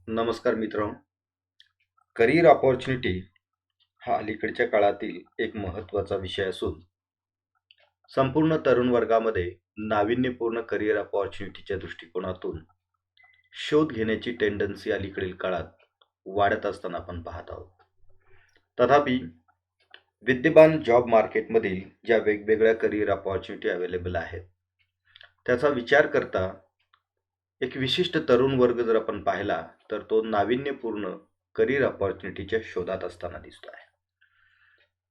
नमस्कार मित्रांनो. Career opportunity हा अलीकडच्या काळातील एक महत्त्वाचा विषय असून संपूर्ण तरुण वर्गामध्ये नाविन्यपूर्ण करिअर अपॉर्च्युनिटीच्या दृष्टिकोनातून शोध घेण्याची टेंडन्सी अलीकडील काळात वाढत असताना आपण पाहत आहोत. तथापि विद्यमान जॉब मार्केटमधील ज्या वेगवेगळ्या करिअर अपॉर्च्युनिटी अवेलेबल आहेत त्याचा विचार करता एक विशिष्ट तरुण वर्ग जर आपण पाहिला तर तो नाविन्यपूर्ण करिअर अपॉर्च्युनिटीच्या शोधात असताना दिसतो आहे.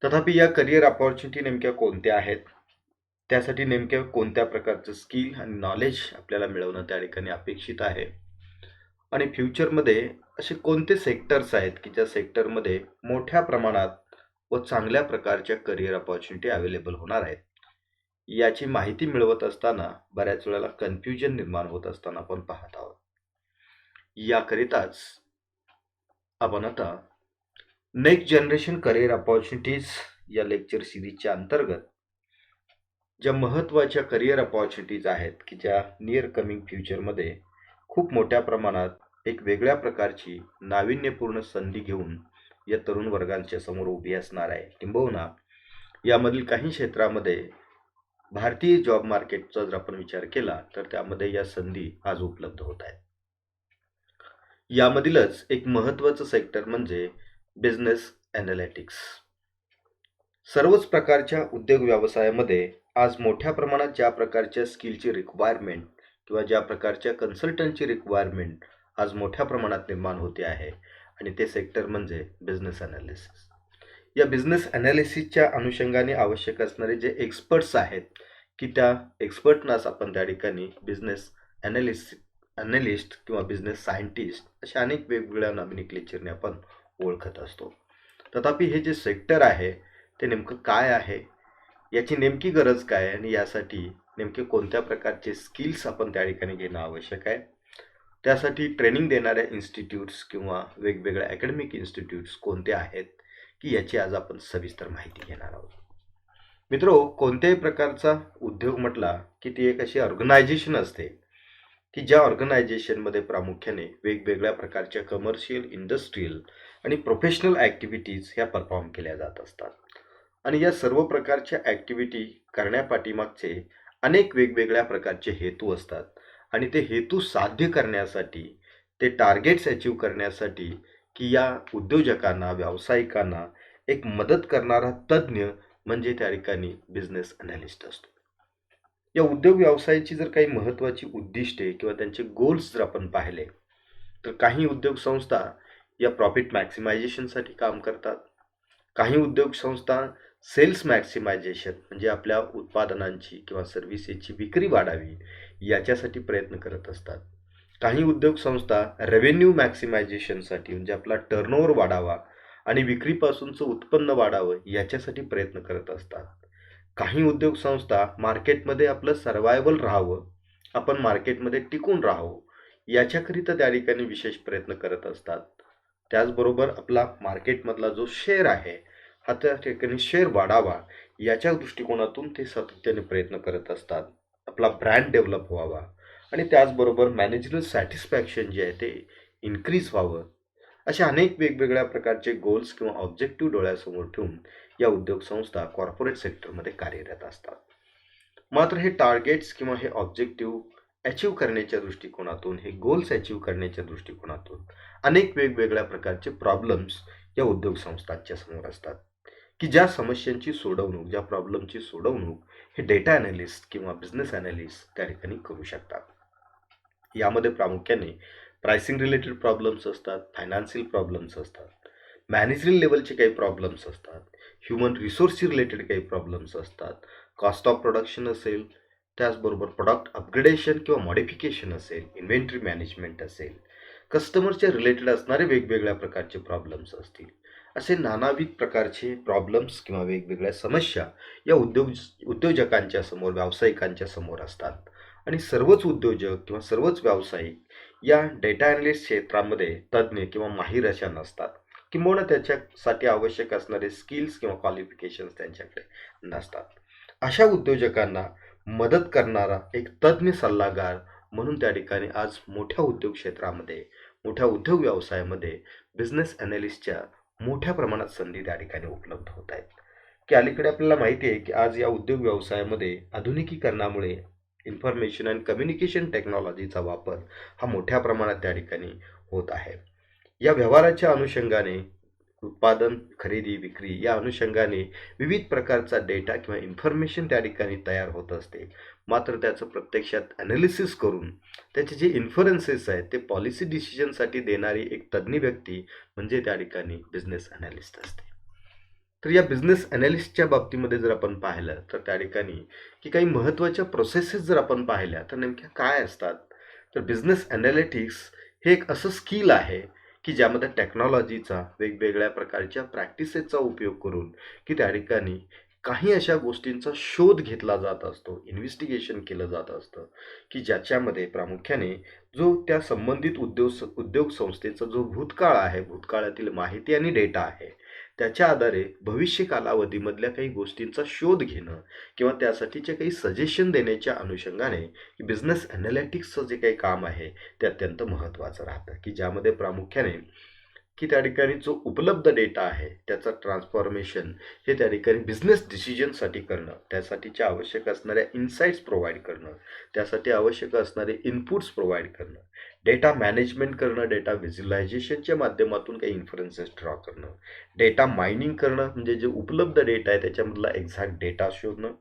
तथापि या करिअर अपॉर्च्युनिटी नेमक्या कोणत्या आहेत, त्यासाठी नेमक्या कोणत्या प्रकारचं स्किल आणि नॉलेज आपल्याला मिळवणं त्या ठिकाणी अपेक्षित आहे आणि फ्युचरमध्ये असे कोणते सेक्टर्स आहेत की ज्या सेक्टरमध्ये मोठ्या प्रमाणात व चांगल्या प्रकारच्या करिअर अपॉर्च्युनिटी अवेलेबल होणार आहेत, याची माहिती मिळवत असताना बऱ्याच वेळेला कन्फ्युजन निर्माण होत असताना आपण पाहत आहोत. याकरिताच आपण आता नेक्स्ट जनरेशन करिअर अपॉर्च्युनिटीज या लेक्चर सिरीजच्या अंतर्गत ज्या महत्त्वाच्या करिअर अपॉर्च्युनिटीज आहेत की ज्या नियर कमिंग फ्युचरमध्ये खूप मोठ्या प्रमाणात एक वेगळ्या प्रकारची नाविन्यपूर्ण संधी घेऊन या तरुण वर्गांच्या समोर उभी असणार आहे, किंबहुना यामधील काही क्षेत्रामध्ये भारतीय जॉब मार्केटचा जर आपण विचार केला तर त्यामध्ये या संधी आज उपलब्ध होत आहेत. यामधीलच एक महत्त्वाचं सेक्टर म्हणजे बिझनेस एनालिटिक्स. सर्वच प्रकारच्या उद्योग व्यवसायामध्ये आज मोठ्या प्रमाणात ज्या प्रकारच्या स्किलची रिक्वायरमेंट किंवा ज्या प्रकारच्या कन्सल्टंटची रिक्वायरमेंट आज मोठ्या प्रमाणात निर्माण होते आहे आणि ते सेक्टर म्हणजे बिझनेस अनालिसिस. या बिझनेस अनालिसिसच्या अनुषंगाने आवश्यक असणारे जे एक्सपर्ट्स आहेत की त्या एक्सपर्टनाच आपण त्या ठिकाणी बिझनेस अनालिस्ट किंवा बिझनेस सायंटिस्ट अशा अनेक वेगवेगळ्या नॉमिनिक्लेचरने आपण ओळखत असतो. तथापि हे जे सेक्टर आहे ते नेमकं काय आहे, याची नेमकी गरज काय आणि यासाठी नेमके कोणत्या प्रकारचे स्किल्स आपण त्या ठिकाणी घेणं आवश्यक आहे, त्यासाठी ट्रेनिंग देणाऱ्या इन्स्टिट्यूट्स किंवा वेगवेगळ्या अकॅडमिक इन्स्टिट्यूट्स कोणते आहेत की याची आज आपण सविस्तर माहिती घेणार आहोत. मित्रो, कोणत्याही प्रकारचा उद्योग म्हटला की ती एक अशी ऑर्गनायझेशन असते की ज्या ऑर्गनायझेशनमध्ये प्रामुख्याने वेगवेगळ्या प्रकारच्या कमर्शियल, इंडस्ट्रीयल आणि प्रोफेशनल ॲक्टिव्हिटीज ह्या परफॉर्म केल्या जात असतात. आणि या सर्व प्रकारच्या ॲक्टिव्हिटी करण्यापाठीमागचे अनेक वेगवेगळ्या प्रकारचे हेतू असतात आणि ते हेतू साध्य करण्यासाठी, ते टार्गेट्स अचीव करण्यासाठी की या उद्योजकांना, व्यावसायिकांना एक मदत करणारा तज्ज्ञ म्हणजे त्या ठिकाणी बिझनेस अनालिस्ट असतो. या उद्योग व्यवसायाची जर काही महत्त्वाची उद्दिष्टे किंवा त्यांचे गोल्स जर आपण पाहिले तर काही उद्योग संस्था या प्रॉफिट मॅक्सिमायझेशनसाठी काम करतात. काही उद्योग संस्था सेल्स मॅक्सिमायझेशन म्हणजे आपल्या उत्पादनांची किंवा सर्व्हिसेसची विक्री वाढावी याच्यासाठी प्रयत्न करत असतात. काही उद्योग संस्था रेव्हेन्यू मॅक्सिमायझेशनसाठी म्हणजे आपला टर्नओव्हर वाढावा आणि विक्रीपासूनचं उत्पन्न वाढावं याच्यासाठी प्रयत्न करत असतात. काही उद्योग संस्था मार्केटमध्ये आपलं सर्वायवल राहावं, आपण मार्केटमध्ये टिकून राहावं याच्याकरिता त्या ठिकाणी विशेष प्रयत्न करत असतात. त्याचबरोबर आपला मार्केटमधला जो शेअर आहे हा त्या ठिकाणी शेअर वाढावा याच्या दृष्टिकोनातून ते सातत्याने प्रयत्न करत असतात. आपला ब्रँड डेव्हलप व्हावा आणि त्याचबरोबर मॅनेजरल सॅटिस्फॅक्शन जे आहे ते इन्क्रीज व्हावं, अशा अनेक वेगवेगळ्या प्रकारचे गोल्स किंवा ऑब्जेक्टिव्ह डोळ्यासमोर ठेवून या उद्योग संस्था कॉर्पोरेट सेक्टरमध्ये कार्यरत असतात. मात्र हे टार्गेट्स किंवा हे ऑब्जेक्टिव्ह अचीव करण्याच्या दृष्टिकोनातून, हे गोल्स अचीव करण्याच्या दृष्टिकोनातून अनेक वेगवेगळ्या प्रकारचे प्रॉब्लेम्स या उद्योग संस्थांच्या समोर असतात की ज्या समस्यांची सोडवणूक, ज्या प्रॉब्लेमची सोडवणूक हे डेटा अनालिस्ट किंवा बिझनेस अनालिस्ट त्या ठिकाणी करू शकतात. यामध्ये प्रामुख्याने प्राइसिंग रिलेटेड प्रॉब्लेम्स असतात, फायनान्शियल प्रॉब्लेम्स असतात, मॅनेजरियल लेवलचे काही प्रॉब्लेम्स असतात, ह्युमन रिसोर्सशी रिलेटेड काही प्रॉब्लेम्स असतात, कॉस्ट ऑफ प्रोडक्शन असेल, त्याचबरोबर प्रोडक्ट अपग्रेडेशन किंवा मॉडिफिकेशन असेल, इन्व्हेंटरी मॅनेजमेंट असेल, कस्टमरच्या रिलेटेड असणारे वेगवेगळ्या प्रकारचे प्रॉब्लेम्स असतील, असे नानाविध प्रकारचे प्रॉब्लेम्स किंवा वेगवेगळ्या समस्या या उद्योजकांच्या समोर, व्यावसायिकांच्या समोर असतात. आणि सर्वच उद्योजक किंवा सर्वच व्यावसायिक या डेटा अनालिस्ट क्षेत्रामध्ये तज्ज्ञ किंवा माहीर अशा नसतात, किंबहुना त्याच्यासाठी आवश्यक असणारे स्किल्स किंवा क्वालिफिकेशन्स त्यांच्याकडे नसतात. अशा उद्योजकांना मदत करणारा एक तज्ज्ञ सल्लागार म्हणून त्या ठिकाणी आज मोठ्या उद्योग क्षेत्रामध्ये मोठ्या उद्योग व्यवसायामध्ये बिझनेस ॲनालिस्टच्या मोठ्या प्रमाणात संधी त्या ठिकाणी उपलब्ध होत आहेत. की अलीकडे आपल्याला माहिती आहे की आज या उद्योग व्यवसायामध्ये आधुनिकीकरणामुळे इन्फॉर्मेशन अँड कम्युनिकेशन टेक्नॉलॉजीचा वापर हा मोठ्या प्रमाणात त्या ठिकाणी होत आहे. या व्यवहाराच्या अनुषंगाने उत्पादन, खरेदी, विक्री या अनुषंगाने विविध प्रकारचा डेटा किंवा इन्फॉर्मेशन त्या ठिकाणी तयार होत असते. मात्र त्याचं प्रत्यक्षात ॲनालिसिस करून त्याचे जे इन्फरन्सेस आहेत ते पॉलिसी डिसिजनसाठी देणारी एक तज्ज्ञ व्यक्ती म्हणजे त्या ठिकाणी बिझनेस ॲनालिस्ट असते. तर या बिझनेस ॲनालिस्टच्या बाबतीमध्ये जर आपण पाहिलं तर त्या ठिकाणी की काही महत्त्वाच्या प्रोसेसेस जर आपण पाहिल्या तर नेमक्या काय असतात, तर बिझनेस ॲनालिटिक्स हे एक असं स्किल आहे की ज्यामध्ये टेक्नॉलॉजीचा वेगवेगळ्या प्रकारच्या प्रॅक्टिसेसचा उपयोग करून की त्या ठिकाणी काही अशा गोष्टींचा शोध घेतला जात असतो, इन्व्हेस्टिगेशन केलं जात असतं की ज्याच्यामध्ये प्रामुख्याने जो त्या संबंधित उद्योग संस्थेचा जो भूतकाळ आहे, भूतकाळातील माहिती आणि डेटा आहे, त्याच्या आधारे भविष्य कालावधीमधल्या काही गोष्टींचा शोध घेणं किंवा त्यासाठीचे काही सजेशन देण्याच्या अनुषंगाने बिझनेस ॲनालिटिक्सचं जे काही काम आहे ते अत्यंत महत्त्वाचं राहतं की ज्यामध्ये प्रामुख्याने की त्या ठिकाणी जो उपलब्ध डेटा आहे त्याचं ट्रान्सफॉर्मेशन हे त्या ठिकाणी बिझनेस डिसिजनसाठी करणं, त्यासाठीच्या आवश्यक असणाऱ्या इन्साईट्स प्रोव्हाइड करणं, त्यासाठी आवश्यक असणारे इनपुट्स प्रोव्हाइड करणं, डेटा मॅनेजमेंट करणं, डेटा व्हिज्युअलायझेशनच्या माध्यमातून काही इन्फरन्सेस ड्रॉ करणं, डेटा मायनिंग करणं म्हणजे जे उपलब्ध डेटा आहे त्याच्यामधला एक्झॅक्ट डेटा शोधणं,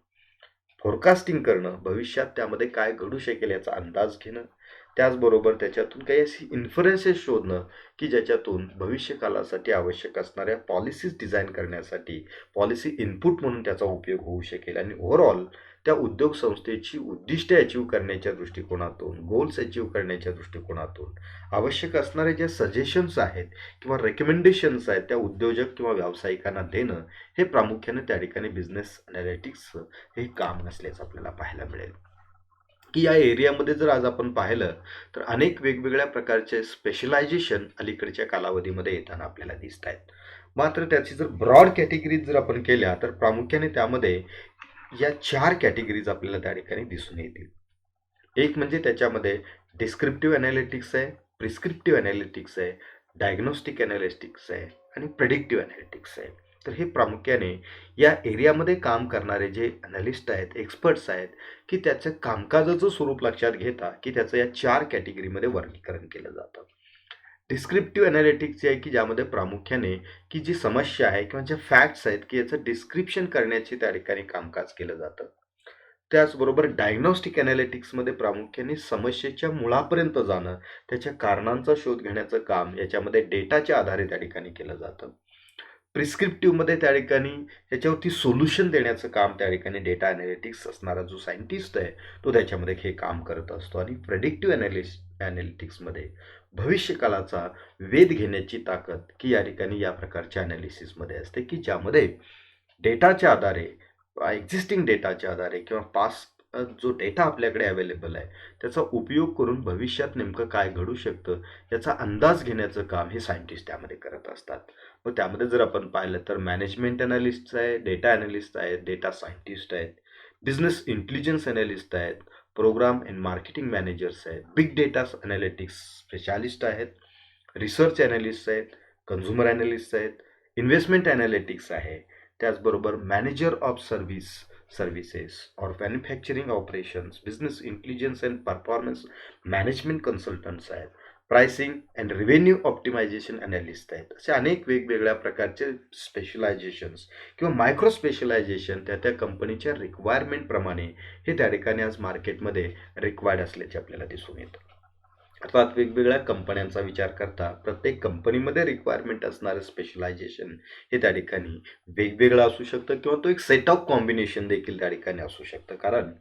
फोरकास्टिंग करणं, भविष्यात त्यामध्ये काय घडू शकेल याचा अंदाज घेणं, त्याचबरोबर त्याच्यातून काही अशी इन्फरन्सेस शोधणं की ज्याच्यातून भविष्यकालासाठी आवश्यक असणाऱ्या पॉलिसीज डिझाईन करण्यासाठी पॉलिसी इनपुट म्हणून त्याचा उपयोग होऊ शकेल आणि ओव्हरऑल त्या उद्योग संस्थेची उद्दिष्टे अचीव करण्याच्या दृष्टिकोनातून, गोल्स अचीव करण्याच्या दृष्टिकोनातून आवश्यक असणारे जे सजेशन्स आहेत किंवा रेकमेंडेशन्स आहेत त्या उद्योजक किंवा व्यावसायिकांना देणं हे प्रामुख्याने त्या ठिकाणी बिझनेस ॲनालिटिक्सचं हे काम असल्याचं आपल्याला पाहायला मिळेल. की या एरियामध्ये जर आज आपण पाहिलं तर अनेक वेगवेगळ्या प्रकारचे स्पेशलायझेशन अलीकडच्या कालावधीमध्ये येताना आपल्याला दिसत आहेत. मात्र त्याची जर ब्रॉड कॅटेगरीज जर आपण केल्या तर प्रामुख्याने त्यामध्ये या 4 कॅटेगरीज आपल्याला त्या ठिकाणी दिसून येतील. एक म्हणजे त्याच्यामध्ये डिस्क्रिप्टिव्ह ॲनालिटिक्स आहे, प्रिस्क्रिप्टिव्ह ॲनालिटिक्स आहे, डायग्नोस्टिक ॲनालिटिक्स आहे आणि प्रेडिक्टिव्ह ॲनालिटिक्स आहे. तर हे प्रामुख्याने या एरियामध्ये काम करणारे जे ॲनालिस्ट आहेत, एक्सपर्ट्स आहेत की त्याचं कामकाजाचं स्वरूप लक्षात घेता की त्याचं या 4 कॅटेगरीमध्ये वर्गीकरण केलं जातं. डिस्क्रिप्टिव्ह ॲनालिटिक्स जे आहे की ज्यामध्ये प्रामुख्याने की जी समस्या आहे किंवा जे फॅक्ट्स आहेत की याचं डिस्क्रिप्शन करण्याचे त्या ठिकाणी कामकाज केलं जातं. त्याचबरोबर डायग्नोस्टिक ॲनालिटिक्समध्ये प्रामुख्याने समस्येच्या मुळापर्यंत जाणं, त्याच्या कारणांचा शोध घेण्याचं काम याच्यामध्ये डेटाच्या आधारे त्या ठिकाणी केलं जातं. प्रिस्क्रिप्टिव्हमध्ये त्या ठिकाणी ह्याच्यावरती सोल्युशन देण्याचं काम त्या ठिकाणी डेटा ॲनालिटिक्स असणारा जो सायंटिस्ट आहे तो त्याच्यामध्ये हे काम करत असतो. आणि प्रेडिक्टिव्ह ॲनालिटिक्समध्ये भविष्यकालाचा वेध घेण्याची ताकद की या ठिकाणी या प्रकारच्या ॲनालिसिसमध्ये असते की ज्यामध्ये डेटाच्या आधारे, एक्झिस्टिंग डेटाच्या आधारे किंवा पास्ट जो डेटा आपल्याकडे अवेलेबल आहे त्याचा उपयोग करून भविष्यात नेमकं काय घडू शकतं याचा अंदाज घेण्याचं काम हे सायंटिस्ट त्यामध्ये करत असतात. मग त्यामध्ये जर आपण पाहिलं तर मॅनेजमेंट ॲनालिस्ट आहे, डेटा ॲनालिस्ट आहेत, डेटा सायंटिस्ट आहेत, बिझनेस इंटेलिजन्स ॲनालिस्ट आहेत, प्रोग्राम अँड मार्केटिंग मॅनेजर्स आहेत, बिग डेटा ॲनालिटिक्स स्पेशालिस्ट आहेत, रिसर्च ॲनालिस्ट आहेत, कन्झ्युमर ॲनालिस्ट आहेत, इन्व्हेस्टमेंट ॲनालिटिक्स आहे, त्याचबरोबर manager of services or manufacturing operations, business intelligence and performance management consultants आहेत, pricing and revenue optimisation analyst आहेत. असे अनेक वेगवेगळ्या प्रकारचे स्पेशलायझेशन्स किंवा मायक्रो स्पेशलायझेशन त्या त्या कंपनीच्या रिक्वायरमेंटप्रमाणे हे त्या ठिकाणी आज मार्केटमध्ये रिक्वायर्ड असल्याचे आपल्याला दिसून येतं. अर्थात वेगवेगळ्या कंपन्यांचा विचार करता प्रत्येक कंपनीमध्ये रिक्वायरमेंट असणारं स्पेशलायझेशन हे त्या ठिकाणी वेगवेगळं असू शकतं किंवा तो एक सेट ऑफ कॉम्बिनेशन देखील त्या ठिकाणी असू शकतं. कारण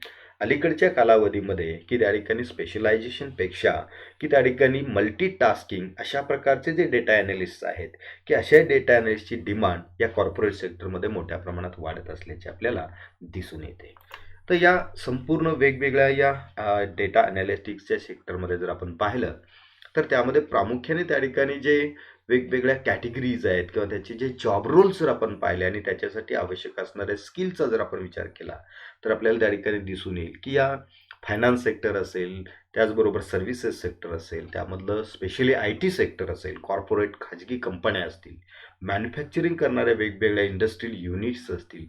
अलीकडच्या कालावधीमध्ये की त्या ठिकाणी स्पेशलायझेशनपेक्षा की त्या ठिकाणी मल्टीटास्किंग अशा प्रकारचे जे डेटा ॲनालिस्ट आहेत की अशा डेटा ॲनालिस्टची डिमांड या कॉर्पोरेट सेक्टरमध्ये मोठ्या प्रमाणात वाढत असल्याचे आपल्याला दिसून येते. तर या संपूर्ण वेगवेगळ्या या डेटा ॲनालिटिक्सच्या सेक्टरमध्ये जर आपण पाहिलं तर त्यामध्ये प्रामुख्याने त्या ठिकाणी जे वेगवेगळ्या कॅटेगरीज आहेत किंवा त्याचे जे जॉब रोल्स जर आपण पाहिले आणि त्याच्यासाठी आवश्यक असणाऱ्या स्किलचा जर आपण विचार केला तर आपल्याला त्या ठिकाणी दिसून येईल की या फायनान्स सेक्टर असेल, त्याचबरोबर सर्व्हिसेस सेक्टर असेल, त्यामधलं स्पेशली IT सेक्टर असेल, कॉर्पोरेट खाजगी कंपन्या असतील, मॅन्युफॅक्चरिंग करणाऱ्या वेगवेगळ्या इंडस्ट्रियल युनिट्स असतील,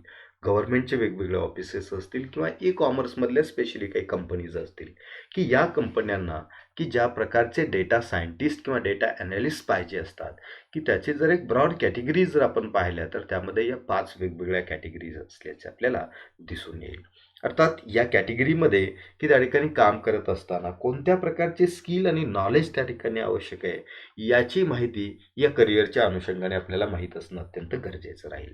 गव्हर्नमेंटचे वेगवेगळे ऑफिसेस असतील किंवा कॉमर्समधल्या स्पेशली काही कंपनीज असतील, की या कंपन्यांना की ज्या प्रकारचे डेटा सायंटिस्ट किंवा डेटा ॲनालिस्ट पाहिजे असतात, की त्याचे जर एक ब्रॉड कॅटेगरीज जर आपण पाहिल्या तर त्यामध्ये या 5 वेगवेगळ्या कॅटेगरीज असल्याचे आपल्याला दिसून येईल. अर्थात या कॅटेगरीमध्ये की त्या ठिकाणी काम करत असताना कोणत्या प्रकारचे स्किल आणि नॉलेज त्या ठिकाणी आवश्यक आहे याची माहिती या करिअरच्या अनुषंगाने आपल्याला माहीत असणं अत्यंत गरजेचं राहील.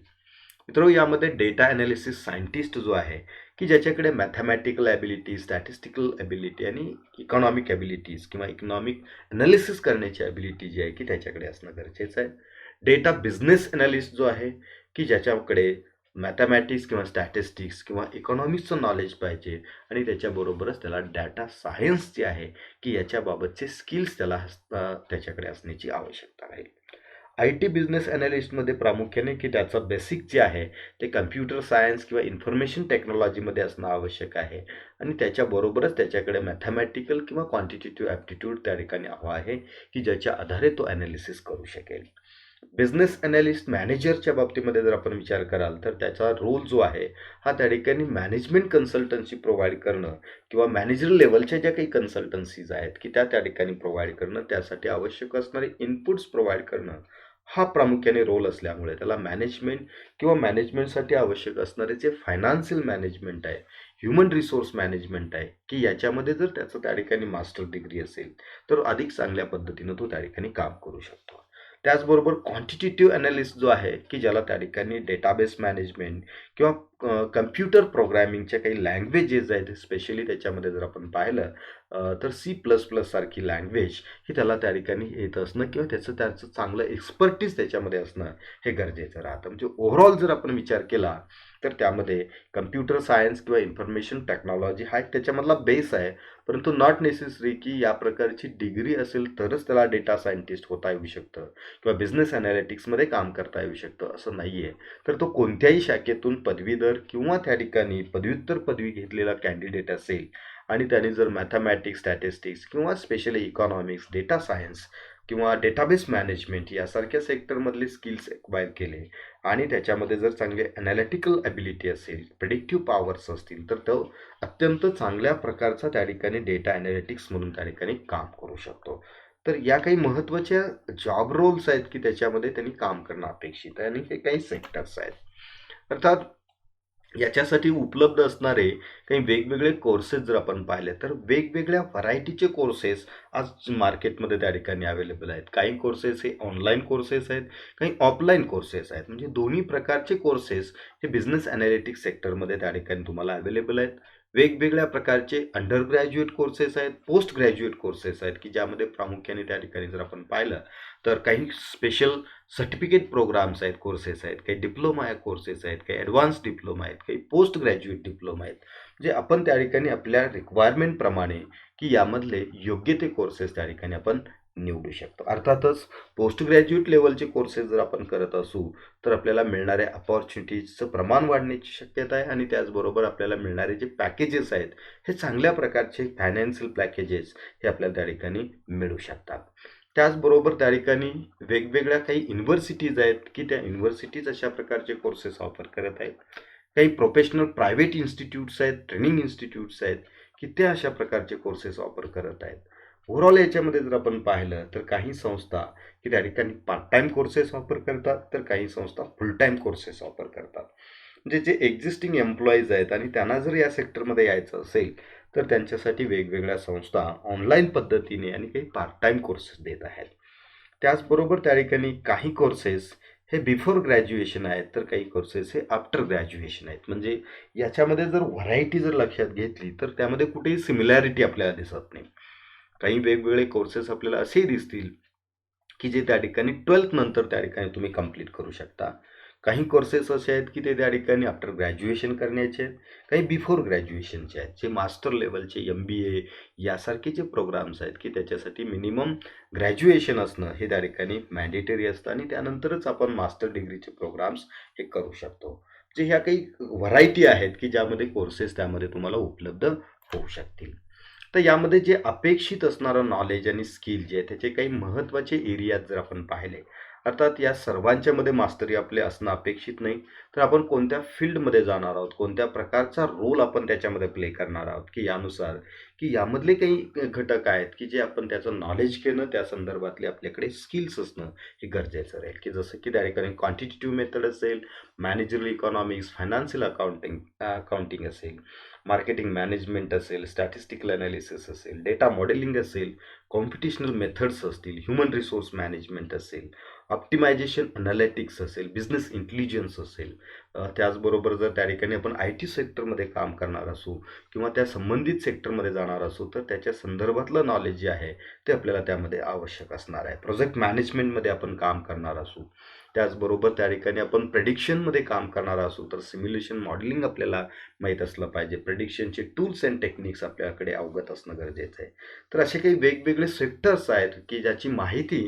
मित्रांनो, यामध्ये डेटा ॲनालिसिस सायंटिस्ट जो आहे की ज्याच्याकडे मॅथमॅटिकल ॲबिलिटी, स्टॅटिस्टिकल ॲबिलिटी आणि इकॉनॉमिक ॲबिलिटीज किंवा इकॉनॉमिक ॲनालिसिस करण्याची ॲबिलिटी जी आहे की त्याच्याकडे असणं गरजेचं आहे. डेटा बिझनेस ॲनालिस्ट जो आहे की ज्याच्याकडे मॅथमॅटिक्स किंवा स्टॅटिस्टिक्स किंवा इकॉनॉमिक्सचं नॉलेज पाहिजे आणि त्याच्याबरोबरच त्याला डाटा सायन्स जे आहे की याच्याबाबतचे स्किल्स त्याच्याकडे असण्याची आवश्यकता राहील. IT बिझनेस ॲनालिस्टमध्ये प्रामुख्याने की त्याचं बेसिक जे आहे ते कम्प्युटर सायन्स किंवा इन्फॉर्मेशन टेक्नॉलॉजीमध्ये असणं आवश्यक आहे आणि त्याच्याबरोबरच त्याच्याकडे मॅथमॅटिकल किंवा क्वांटिटेटिव्ह ॲप्टिट्यूड त्या ठिकाणी हवा आहे की ज्याच्या आधारे तो ॲनालिसिस करू शकेल. बिझनेस ॲनालिस्ट मॅनेजरच्या बाबतीमध्ये जर आपण विचार कराल तर त्याचा रोल जो आहे हा त्या ठिकाणी मॅनेजमेंट कन्सल्टन्सी प्रोव्हाइड करणं किंवा मॅनेजर लेवलच्या ज्या काही कन्सल्टन्सीज आहेत की त्या ठिकाणी प्रोव्हाइड करणं, त्यासाठी आवश्यक असणारे इनपुट्स प्रोव्हाइड करणं हा प्रामुख्याने रोल असल्यामुळे त्याला मॅनेजमेंट किंवा मॅनेजमेंटसाठी आवश्यक असणारे जे फायनान्शियल मॅनेजमेंट आहे, ह्युमन रिसोर्स मॅनेजमेंट आहे की याच्यामध्ये जर त्याचं त्या ठिकाणी मास्टर डिग्री असेल तर अधिक चांगल्या पद्धतीनं तो त्या ठिकाणी काम करू शकतो. त्याचबरोबर क्वांटिटेटिव्ह ॲनालिस्ट जो आहे की ज्याला त्या ठिकाणी डेटाबेस मॅनेजमेंट किंवा कम्प्युटर प्रोग्रॅमिंगच्या काही लँग्वेजेस आहेत, स्पेशली त्याच्यामध्ये जर आपण पाहिलं तर C++ सारखी लँग्वेज ही त्याला त्या ठिकाणी येत असणं किंवा त्याचं चांगलं एक्सपर्टीज त्याच्यामध्ये असणं हे गरजेचं राहतं. म्हणजे ओव्हरऑल जर आपण विचार केला तर त्यामध्ये कम्प्युटर सायन्स किंवा इन्फॉर्मेशन टेक्नॉलॉजी हा एक त्याच्यामधला बेस आहे, परंतु नॉट नेसेसरी की या प्रकारची डिग्री असेल तरच त्याला डेटा सायंटिस्ट होता येऊ शकतं किंवा बिझनेस ॲनालिटिक्समध्ये काम करता येऊ शकतं असं नाही आहे. तर तो कोणत्याही शाखेतून पदवीधर किंवा त्या ठिकाणी पदव्युत्तर पदवी घेतलेला कॅन्डिडेट असेल आणि त्याने जर मॅथमॅटिक्स, स्टॅटिस्टिक्स किंवा स्पेशली इकॉनॉमिक्स, डेटा सायन्स किंवा डेटाबेस मॅनेजमेंट यासारख्या सेक्टरमधले स्किल्स एक्वायर केले आणि त्याच्यामध्ये जर चांगले ॲनालिटिकल ॲबिलिटी असेल, प्रेडिक्टिव्ह पॉवर्स असतील तर तो अत्यंत चांगल्या प्रकारचा त्या ठिकाणी डेटा ॲनालिटिक्स म्हणून त्या ठिकाणी काम करू शकतो. तर या काही महत्त्वाच्या जॉब रोल्स आहेत की त्याच्यामध्ये त्यांनी काम करणं अपेक्षित आहे आणि हे काही सेक्टर्स आहेत. अर्थात याच्यासाठी उपलब्ध असणारे काही वेगवेगळे कोर्सेस जर आपण पाहिले तर वेगवेगळ्या व्हरायटीचे कोर्सेस आज मार्केटमध्ये त्या ठिकाणी अवेलेबल आहेत. काही कोर्सेस हे ऑनलाईन कोर्सेस आहेत, काही ऑफलाईन कोर्सेस आहेत. म्हणजे दोन्ही प्रकारचे कोर्सेस हे बिझनेस ॲनालिटिक्स सेक्टरमध्ये त्या ठिकाणी तुम्हाला अवेलेबल आहेत. वेगवेगळ्या प्रकारचे अंडर ग्रॅज्युएट कोर्सेस आहेत, पोस्ट ग्रॅज्युएट कोर्सेस आहेत की ज्यामध्ये प्रामुख्याने त्या ठिकाणी जर आपण पाहिलं तर काही स्पेशल सर्टिफिकेट प्रोग्राम्स आहेत, कोर्सेस आहेत, काही डिप्लोमा कोर्सेस आहेत, काही ॲडव्हान्स डिप्लोमा आहेत, काही पोस्ट ग्रॅज्युएट डिप्लोमा आहेत. म्हणजे आपण त्या ठिकाणी आपल्या रिक्वायरमेंटप्रमाणे की यामधले योग्य ते कोर्सेस त्या ठिकाणी आपण निवडू शकतो. अर्थातच पोस्ट ग्रॅज्युएट लेवलचे कोर्सेस जर आपण करत असू तर आपल्याला मिळणाऱ्या अपॉर्च्युनिटीजचं प्रमाण वाढण्याची शक्यता आहे आणि त्याचबरोबर आपल्याला मिळणारे जे पॅकेजेस आहेत हे चांगल्या प्रकारचे फायनान्शियल पॅकेजेस हे आपल्याला त्या ठिकाणी मिळू शकतात. त्याचबरोबर त्या ठिकाणी वेगवेगळ्या काही युनिव्हर्सिटीज आहेत की त्या युनिव्हर्सिटीज अशा प्रकारचे कोर्सेस ऑफर करत आहेत. काही प्रोफेशनल प्रायव्हेट इन्स्टिट्यूट्स आहेत, ट्रेनिंग इन्स्टिट्यूट्स आहेत की ते अशा प्रकारचे कोर्सेस ऑफर करत आहेत. ओव्हरऑल याच्यामध्ये जर आपण पाहिलं तर काही संस्था की त्या ठिकाणी पार्ट टाईम कोर्सेस ऑफर करतात तर काही संस्था फुल टाईम कोर्सेस ऑफर करतात. म्हणजे जे एक्झिस्टिंग एम्प्लॉईज आहेत आणि त्यांना जर या सेक्टरमध्ये यायचं असेल तर त्यांच्यासाठी वेगवेगळ्या संस्था ऑनलाईन पद्धतीने आणि काही पार्ट टाईम कोर्सेस देत आहेत. त्याचबरोबर त्या ठिकाणी काही कोर्सेस हे बिफोर ग्रॅज्युएशन आहेत तर काही कोर्सेस हे आफ्टर ग्रॅज्युएशन आहेत. म्हणजे याच्यामध्ये जर व्हरायटी जर लक्षात घेतली तर त्यामध्ये कुठेही सिमिलॅरिटी आपल्याला दिसत नाही. काही वेगवेगळे कोर्सेस आपल्याला असेही दिसतील की जे त्या ठिकाणी 12th नंतर त्या ठिकाणी तुम्ही कंप्लीट करू शकता. काही कोर्सेस असे आहेत की ते त्या ठिकाणी आफ्टर ग्रॅज्युएशन करण्याचे आहेत, काही बिफोर ग्रॅज्युएशनचे आहेत. जे मास्टर लेवलचे MBA यासारखे जे प्रोग्राम्स आहेत की त्याच्यासाठी मिनिमम ग्रॅज्युएशन असणं हे त्या ठिकाणी मॅन्डेटरी असतं आणि त्यानंतरच आपण मास्टर डिग्रीचे प्रोग्राम्स हे करू शकतो. जे ह्या काही व्हरायटी आहेत की ज्यामध्ये कोर्सेस त्यामध्ये तुम्हाला उपलब्ध होऊ शकतील. तर यामध्ये जे अपेक्षित असणारं नॉलेज आणि स्किल जे आहे त्याचे काही महत्त्वाचे एरियाज जर आपण पाहिले, अर्थात या सर्वांच्यामध्ये मास्टरी आपले असणं अपेक्षित नाही. तर आपण कोणत्या फील्डमध्ये जाणार आहोत, कोणत्या प्रकारचा रोल आपण त्याच्यामध्ये प्ले करणार आहोत, की यानुसार की यामधले काही घटक आहेत की जे आपण त्याचं नॉलेज घेणं, त्या संदर्भातले आपल्याकडे स्किल्स असणं हे गरजेचं राहील. की जसं की त्या ठिकाणी क्वांटिटेटिव्ह मेथड असेल, मॅनेजरल इकॉनॉमिक्स, फायनान्शियल अकाउंटिंग असेल, मार्केटिंग मॅनेजमेंट असेल, स्टॅटिस्टिकल ॲनालिसिस असेल, डेटा मॉडेलिंग असेल, कॉम्प्युटेशनल मेथड्स असतील, ह्युमन रिसोर्स मॅनेजमेंट असेल, ऑप्टिमायझेशन अनालिटिक्स असेल, बिझनेस इंटेलिजन्स असेल. त्याचबरोबर जर त्या ठिकाणी आपण आय टी सेक्टरमध्ये काम करणार असू किंवा त्या संबंधित सेक्टरमध्ये जाणार असू तर त्याच्या संदर्भातलं नॉलेज जे आहे ते आपल्याला त्यामध्ये आवश्यक असणार आहे. प्रोजेक्ट मॅनेजमेंटमध्ये आपण काम करणार असू, त्याचबरोबर त्या ठिकाणी आपण प्रेडिक्शनमध्ये काम करणार असू तर सिम्युलेशन मॉडेलिंग आपल्याला माहीत असलं पाहिजे. प्रेडिक्शनचे टूल्स अँड टेक्निक्स आपल्याकडे अवगत असणं गरजेचं आहे. तर असे काही वेगवेगळे सेक्टर्स आहेत की ज्याची माहिती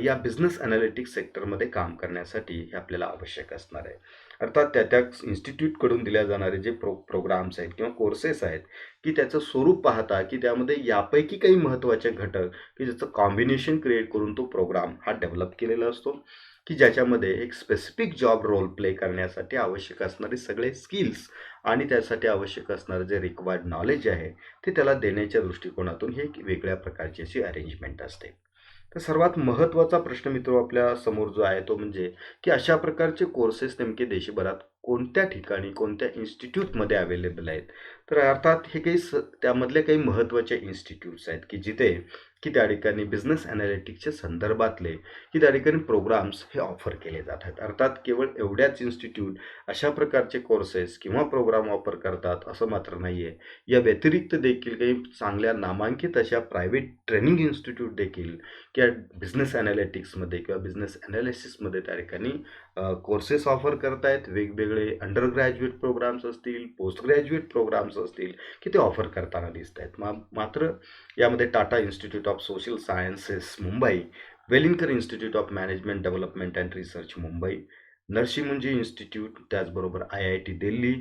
या बिझनेस ॲनालिटिक्स सेक्टरमध्ये काम करण्यासाठी हे आपल्याला आवश्यक असणार आहे. अर्थात त्या इन्स्टिट्यूटकडून दिल्या जाणारे जे प्रोग्राम्स आहेत किंवा कोर्सेस आहेत की त्याचं स्वरूप पाहता की त्यामध्ये यापैकी काही महत्त्वाचे घटक की ज्याचं कॉम्बिनेशन क्रिएट करून तो प्रोग्राम हा डेव्हलप केलेला असतो, की ज्याच्यामध्ये एक स्पेसिफिक जॉब रोल प्ले करण्यासाठी आवश्यक असणारे सगळे स्किल्स आणि त्यासाठी आवश्यक असणारं जे रिक्वायर्ड नॉलेज आहे ते त्याला देण्याच्या दृष्टिकोनातून ही एक वेगळ्या प्रकारची अशी अरेंजमेंट असते. तर सर्वात महत्त्वाचा प्रश्न मित्र आपल्या समोर जो आहे तो म्हणजे की अशा प्रकारचे कोर्सेस नेमके देशभरात कोणत्या ठिकाणी, कोणत्या इन्स्टिट्यूटमध्ये अवेलेबल आहेत. तर अर्थात हे काही त्यामधले काही महत्त्वाचे इन्स्टिट्यूट्स आहेत की जिथे की त्या ठिकाणी बिझनेस ॲनालिटिक्सच्या संदर्भातले की त्या ठिकाणी प्रोग्राम्स हे ऑफर केले जातात. अर्थात केवळ एवढ्याच इन्स्टिट्यूट अशा प्रकारचे कोर्सेस किंवा प्रोग्राम ऑफर करतात असं मात्र नाही आहे. या व्यतिरिक्त देखील काही चांगल्या नामांकित अशा प्रायव्हेट ट्रेनिंग इन्स्टिट्यूट देखील किंवा बिझनेस ॲनालिटिक्समध्ये किंवा बिझनेस ॲनालिसिसमध्ये त्या ठिकाणी कोर्सेस ऑफर करतायत. वेगवेगळे अंडर ग्रॅज्युएट प्रोग्राम्स असतील, पोस्ट ग्रॅज्युएट प्रोग्राम्स असतील की ते ऑफर करताना दिसत आहेत. मात्र यामध्ये Tata institute of social sciences Mumbai, Welingkar institute of management development and research Mumbai, Narsinhji institute, त्याचबरोबर IIT दिल्ली,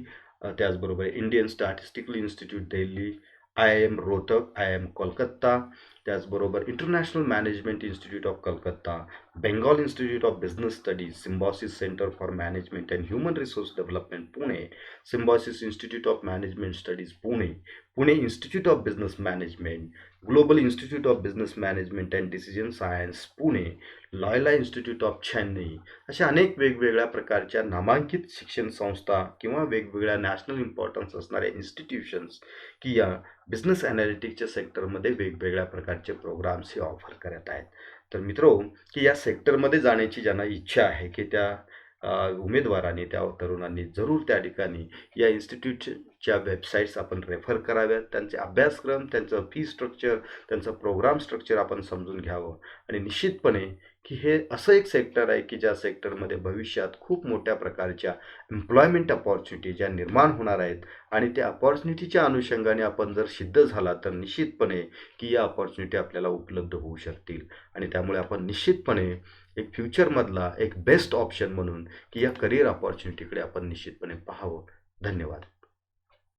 त्याचबरोबर Indian statistical institute Delhi, IIM Rohtak, IIM Kolkata, त्याचबरोबर international management institute of Calcutta, Bengal institute of business studies, Symbiosis centre for management and human resource development Pune, Symbiosis institute of management studies Pune, Pune institute of business management, global institute of business management and decision science Pune, Loyola institute of Chennai, अशा अनेक वेगवेगळ्या प्रकारच्या नामांकित शिक्षण संस्था किंवा वेगवेगळ्या national importance असणाऱ्या इन्स्टिट्यूशन्स की या बिझनेस ॲनालिटिक्सच्या सेक्टरमध्ये वेगवेगळ्या प्रकारचे प्रोग्राम्स हे ऑफर करत आहेत. तर मित्रो की या सेक्टरमध्ये जाण्याची ज्यांना इच्छा आहे की त्या उमेदवारांनी, त्या तरुणांनी जरूर त्या ठिकाणी या इन्स्टिट्यूटच्या वेबसाईट्स आपण रेफर कराव्यात. त्यांचे अभ्यासक्रम, त्यांचं फी स्ट्रक्चर, त्यांचं प्रोग्राम स्ट्रक्चर आपण समजून घ्यावं आणि निश्चितपणे की हे असं एक सेक्टर आहे की ज्या सेक्टरमध्ये भविष्यात खूप मोठ्या प्रकारच्या एम्प्लॉयमेंट अपॉर्च्युनिटी ज्या निर्माण होणार आहेत आणि त्या अपॉर्च्युनिटीच्या अनुषंगाने आपण जर सिद्ध झाला तर निश्चितपणे की या अपॉर्च्युनिटी आपल्याला उपलब्ध होऊ शकतील आणि त्यामुळे आपण निश्चितपणे एक फ्युचरमधला एक बेस्ट ऑप्शन म्हणून की या करिअर अपॉर्च्युनिटीकडे आपण निश्चितपणे पाहावं. धन्यवाद.